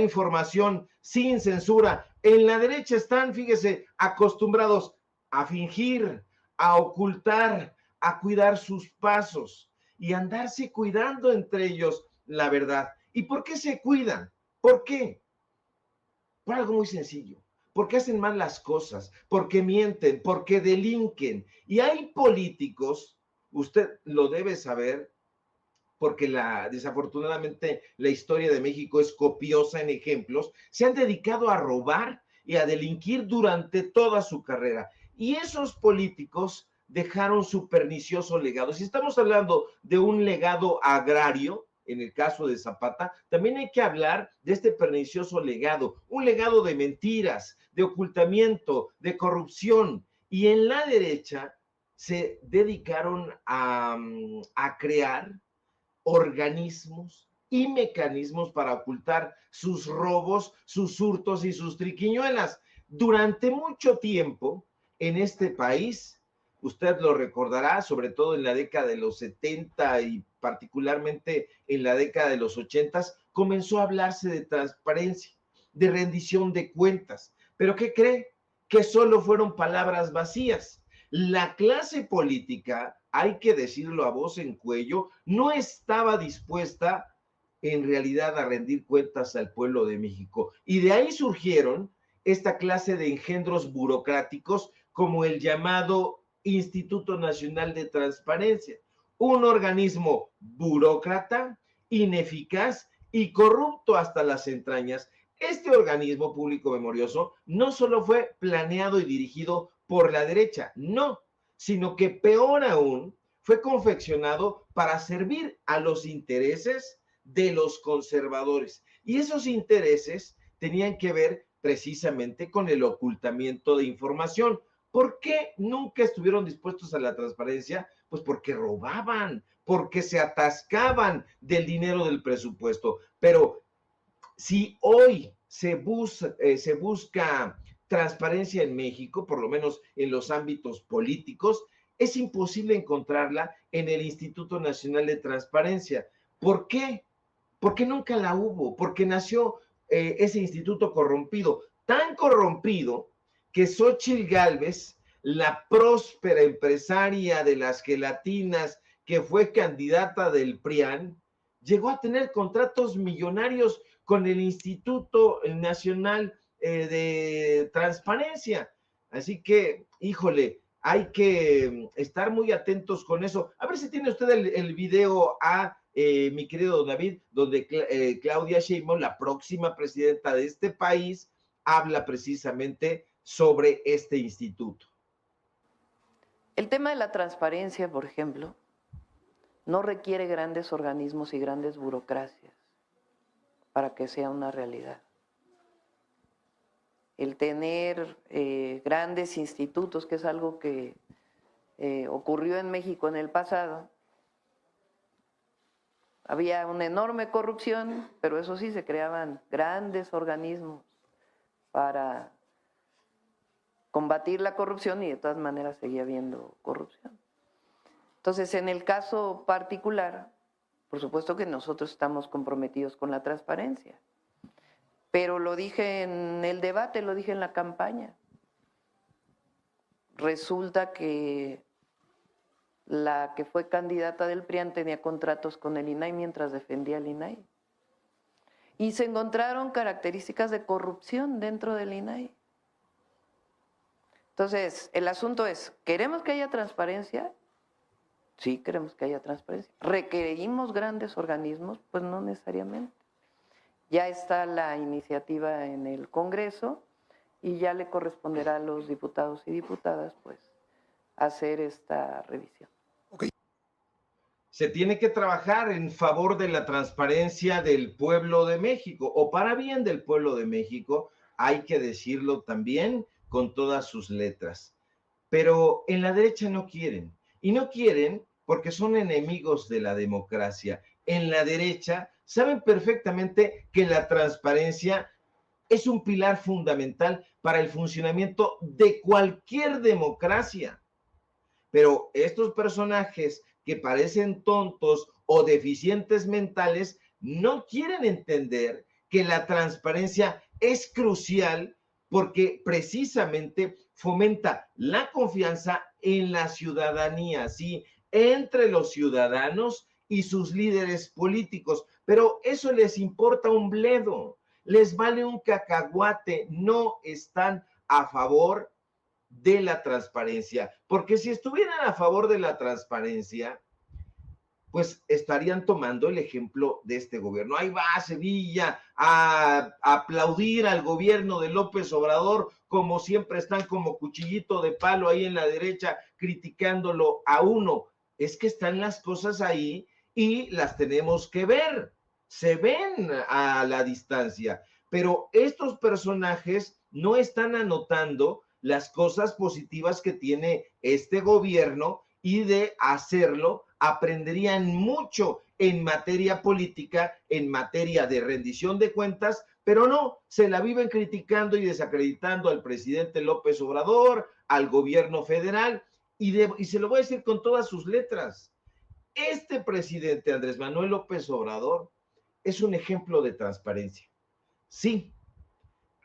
información sin censura. En la derecha están, fíjese, acostumbrados a fingir, a ocultar, a cuidar sus pasos y andarse cuidando entre ellos la verdad. ¿Y por qué se cuidan? ¿Por qué? Por algo muy sencillo. Porque hacen mal las cosas, porque mienten, porque delinquen. Y hay políticos, usted lo debe saber, porque desafortunadamente la historia de México es copiosa en ejemplos, se han dedicado a robar y a delinquir durante toda su carrera. Y esos políticos dejaron su pernicioso legado. Si estamos hablando de un legado agrario, en el caso de Zapata, también hay que hablar de este pernicioso legado, un legado de mentiras, de ocultamiento, de corrupción. Y en la derecha se dedicaron a crear organismos y mecanismos para ocultar sus robos, sus hurtos y sus triquiñuelas. Durante mucho tiempo en este país, usted lo recordará, sobre todo en la década de los 70 y particularmente en la década de los 80, comenzó a hablarse de transparencia, de rendición de cuentas. ¿Pero qué cree? Que solo fueron palabras vacías. La clase política, hay que decirlo a voz en cuello, no estaba dispuesta en realidad a rendir cuentas al pueblo de México. Y de ahí surgieron esta clase de engendros burocráticos como el llamado Instituto Nacional de Transparencia, un organismo burócrata, ineficaz y corrupto hasta las entrañas. Este organismo público memorioso no solo fue planeado y dirigido por la derecha, no, sino que peor aún, fue confeccionado para servir a los intereses de los conservadores. Y esos intereses tenían que ver precisamente con el ocultamiento de información. ¿Por qué nunca estuvieron dispuestos a la transparencia? Pues porque robaban, porque se atascaban del dinero del presupuesto. Pero si hoy se busca transparencia en México, por lo menos en los ámbitos políticos, es imposible encontrarla en el Instituto Nacional de Transparencia. ¿Por qué? Porque nunca la hubo, porque nació ese instituto corrompido, tan corrompido que Xóchitl Gálvez, la próspera empresaria de las gelatinas que fue candidata del PRIAN, llegó a tener contratos millonarios con el Instituto Nacional de Transparencia. Así que, híjole, hay que estar muy atentos con eso. A ver si tiene usted el video mi querido David, donde Claudia Sheinbaum, la próxima presidenta de este país, habla precisamente sobre este instituto. El tema de la transparencia, por ejemplo, no requiere grandes organismos y grandes burocracias para que sea una realidad. El tener grandes institutos, que es algo que ocurrió en México en el pasado, había una enorme corrupción, pero eso sí, se creaban grandes organismos para combatir la corrupción y de todas maneras seguía habiendo corrupción. Entonces, en el caso particular, por supuesto que nosotros estamos comprometidos con la transparencia, pero lo dije en el debate, lo dije en la campaña. Resulta que la que fue candidata del PRIAN tenía contratos con el INAI mientras defendía al INAI. Y se encontraron características de corrupción dentro del INAI. Entonces, el asunto es, ¿queremos que haya transparencia? Sí, queremos que haya transparencia. ¿Requerimos grandes organismos? Pues no necesariamente. Ya está la iniciativa en el Congreso y ya le corresponderá a los diputados y diputadas, pues, hacer esta revisión. Okay. Se tiene que trabajar en favor de la transparencia del pueblo de México, o para bien del pueblo de México, hay que decirlo también con todas sus letras. Pero en la derecha no quieren, y no quieren porque son enemigos de la democracia. En la derecha saben perfectamente que la transparencia es un pilar fundamental para el funcionamiento de cualquier democracia. Pero estos personajes que parecen tontos o deficientes mentales no quieren entender que la transparencia es crucial porque precisamente fomenta la confianza en la ciudadanía, ¿sí? Entre los ciudadanos y sus líderes políticos, pero eso les importa un bledo, les vale un cacahuate, no están a favor de la transparencia, porque si estuvieran a favor de la transparencia, pues estarían tomando el ejemplo de este gobierno. Ahí va a Sevilla a aplaudir al gobierno de López Obrador, como siempre están como cuchillito de palo ahí en la derecha, criticándolo a uno. Es que están las cosas ahí y las tenemos que ver. Se ven a la distancia, pero estos personajes no están anotando las cosas positivas que tiene este gobierno y de hacerlo aprenderían mucho en materia política, en materia de rendición de cuentas, pero no, se la viven criticando y desacreditando al presidente López Obrador, al gobierno federal, y se lo voy a decir con todas sus letras. Este presidente Andrés Manuel López Obrador es un ejemplo de transparencia. Sí,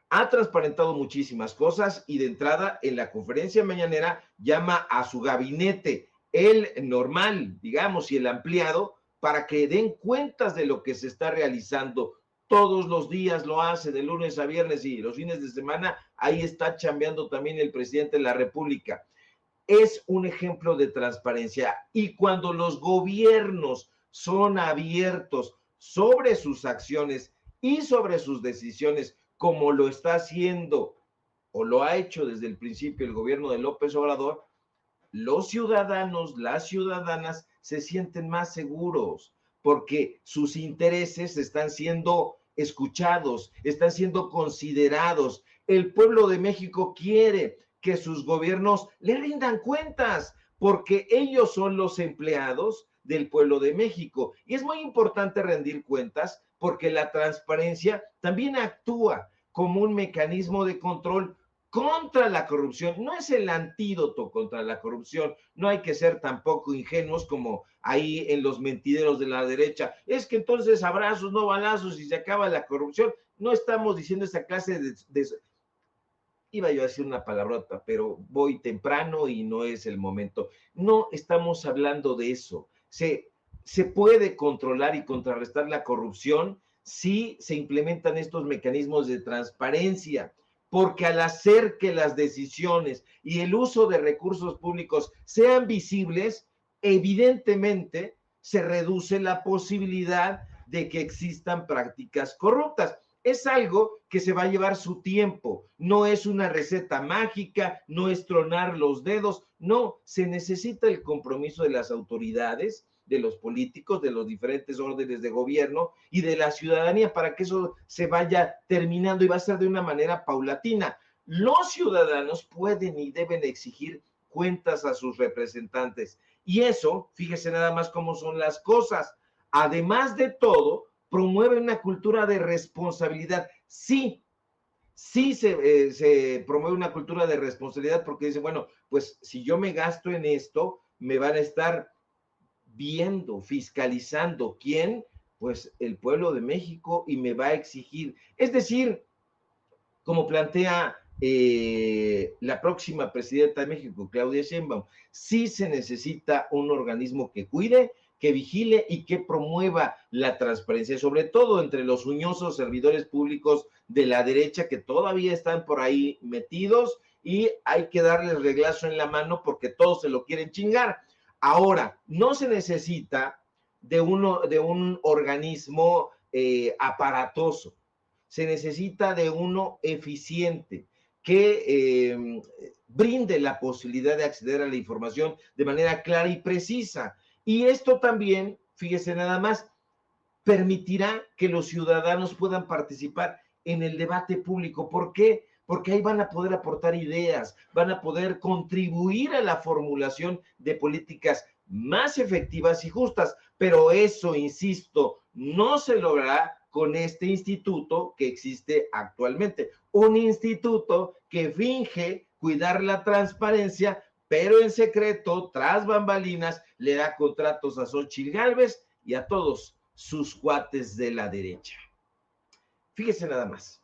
ha transparentado muchísimas cosas y de entrada en la conferencia mañanera llama a su gabinete, el normal, digamos, y el ampliado, para que den cuentas de lo que se está realizando. Todos los días lo hace, de lunes a viernes, y los fines de semana ahí está chambeando también el presidente de la República. Es un ejemplo de transparencia, y cuando los gobiernos son abiertos sobre sus acciones y sobre sus decisiones, como lo está haciendo o lo ha hecho desde el principio el gobierno de López Obrador, los ciudadanos, las ciudadanas se sienten más seguros porque sus intereses están siendo escuchados, están siendo considerados. El pueblo de México quiere que sus gobiernos le rindan cuentas porque ellos son los empleados del pueblo de México. Y es muy importante rendir cuentas porque la transparencia también actúa como un mecanismo de control contra la corrupción. No es el antídoto contra la corrupción. No hay que ser tampoco ingenuos como ahí en los mentideros de la derecha. Es que entonces abrazos, no balazos y se acaba la corrupción. No estamos diciendo esa clase de iba yo a decir una palabrota, pero voy temprano y no es el momento. No estamos hablando de eso. Se puede controlar y contrarrestar la corrupción si se implementan estos mecanismos de transparencia, porque al hacer que las decisiones y el uso de recursos públicos sean visibles, evidentemente se reduce la posibilidad de que existan prácticas corruptas. Es algo que se va a llevar su tiempo, no es una receta mágica, no es tronar los dedos, no, se necesita el compromiso de las autoridades, de los políticos, de los diferentes órdenes de gobierno y de la ciudadanía para que eso se vaya terminando y va a ser de una manera paulatina. Los ciudadanos pueden y deben exigir cuentas a sus representantes y eso, fíjese nada más cómo son las cosas. Además de todo, promueve una cultura de responsabilidad. Sí se promueve una cultura de responsabilidad porque dice, bueno, pues si yo me gasto en esto, me van a estar viendo, fiscalizando. ¿Quién? Pues el pueblo de México y me va a exigir. Es decir, como plantea la próxima presidenta de México, Claudia Sheinbaum, sí se necesita un organismo que cuide, que vigile y que promueva la transparencia, sobre todo entre los uñosos servidores públicos de la derecha que todavía están por ahí metidos y hay que darles reglazo en la mano porque todos se lo quieren chingar. Ahora, no se necesita de un organismo aparatoso, se necesita de uno eficiente que brinde la posibilidad de acceder a la información de manera clara y precisa. Y esto también, fíjese nada más, permitirá que los ciudadanos puedan participar en el debate público. ¿Por qué? Porque ahí van a poder aportar ideas, van a poder contribuir a la formulación de políticas más efectivas y justas. Pero eso, insisto, no se logrará con este instituto que existe actualmente. Un instituto que finge cuidar la transparencia, pero en secreto, tras bambalinas, le da contratos a Xóchitl Gálvez y a todos sus cuates de la derecha. Fíjese nada más.